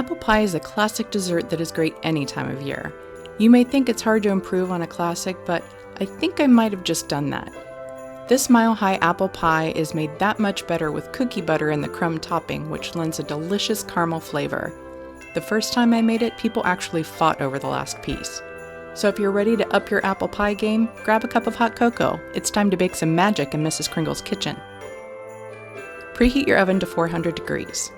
Apple pie is a classic dessert that is great any time of year. You may think it's hard to improve on a classic, but I think I might have just done that. This mile-high apple pie is made that much better with cookie butter in the crumb topping, which lends a delicious caramel flavor. The first time I made it, people actually fought over the last piece. So if you're ready to up your apple pie game, grab a cup of hot cocoa. It's time to bake some magic in Mrs. Kringle's kitchen. Preheat your oven to 400 degrees.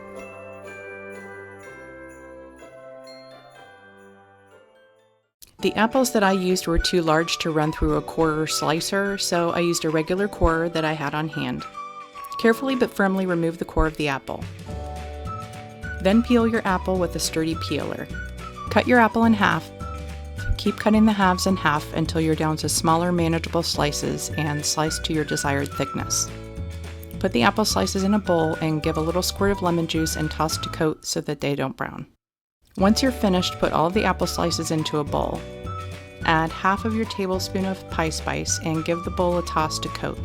The apples that I used were too large to run through a corer slicer, so I used a regular corer that I had on hand. Carefully but firmly remove the core of the apple. Then peel your apple with a sturdy peeler. Cut your apple in half. Keep cutting the halves in half until you're down to smaller, manageable slices and slice to your desired thickness. Put the apple slices in a bowl and give a little squirt of lemon juice and toss to coat so that they don't brown. Once you're finished, put all of the apple slices into a bowl. Add half of your tablespoon of pie spice and give the bowl a toss to coat.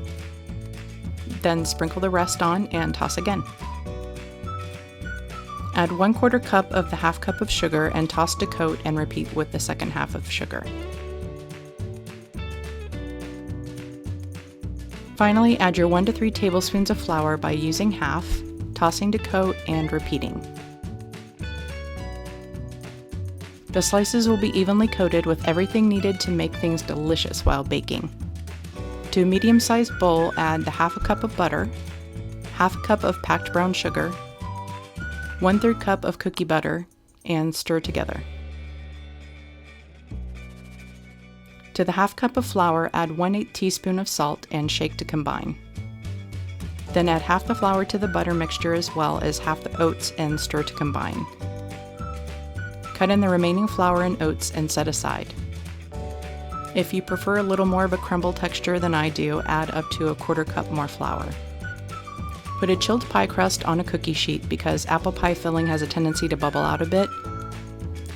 Then sprinkle the rest on and toss again. Add 1/4 cup of the half cup of sugar and toss to coat and repeat with the second half of sugar. Finally, add your 1 to 3 tablespoons of flour by using half, tossing to coat and repeating. The slices will be evenly coated with everything needed to make things delicious while baking. To a medium-sized bowl, add the half a cup of butter, half a cup of packed brown sugar, 1/3 cup of cookie butter, and stir together. To the half cup of flour, add 1/8 teaspoon of salt and shake to combine. Then add half the flour to the butter mixture as well as half the oats and stir to combine. Cut in the remaining flour and oats and set aside. If you prefer a little more of a crumble texture than I do, add up to 1/4 cup more flour. Put a chilled pie crust on a cookie sheet because apple pie filling has a tendency to bubble out a bit.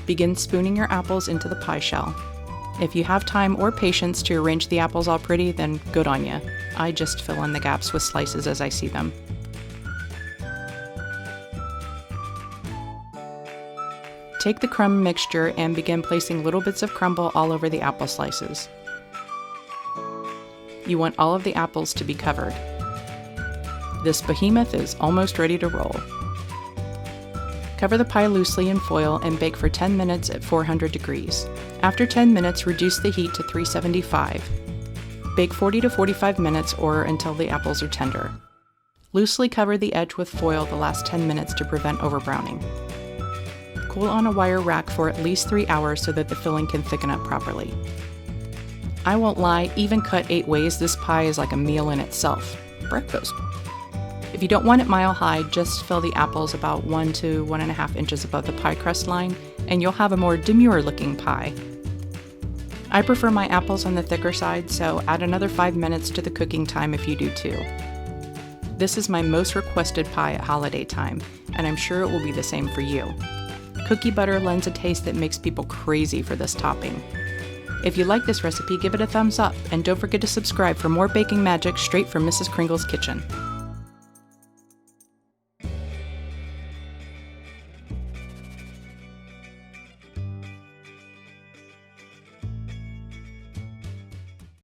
Begin spooning your apples into the pie shell. If you have time or patience to arrange the apples all pretty, then good on ya. I just fill in the gaps with slices as I see them. Take the crumb mixture and begin placing little bits of crumble all over the apple slices. You want all of the apples to be covered. This behemoth is almost ready to roll. Cover the pie loosely in foil and bake for 10 minutes at 400 degrees. After 10 minutes, reduce the heat to 375. Bake 40 to 45 minutes or until the apples are tender. Loosely cover the edge with foil the last 10 minutes to prevent overbrowning. Cool on a wire rack for at least 3 hours so that the filling can thicken up properly. I won't lie, even cut 8 ways, this pie is like a meal in itself. Breakfast. If you don't want it mile high, just fill the apples about 1 to 1.5 inches above the pie crust line, and you'll have a more demure looking pie. I prefer my apples on the thicker side, so add another 5 minutes to the cooking time if you do too. This is my most requested pie at holiday time, and I'm sure it will be the same for you. Cookie butter lends a taste that makes people crazy for this topping. If you like this recipe, give it a thumbs up, and don't forget to subscribe for more baking magic straight from Mrs. Kringle's kitchen.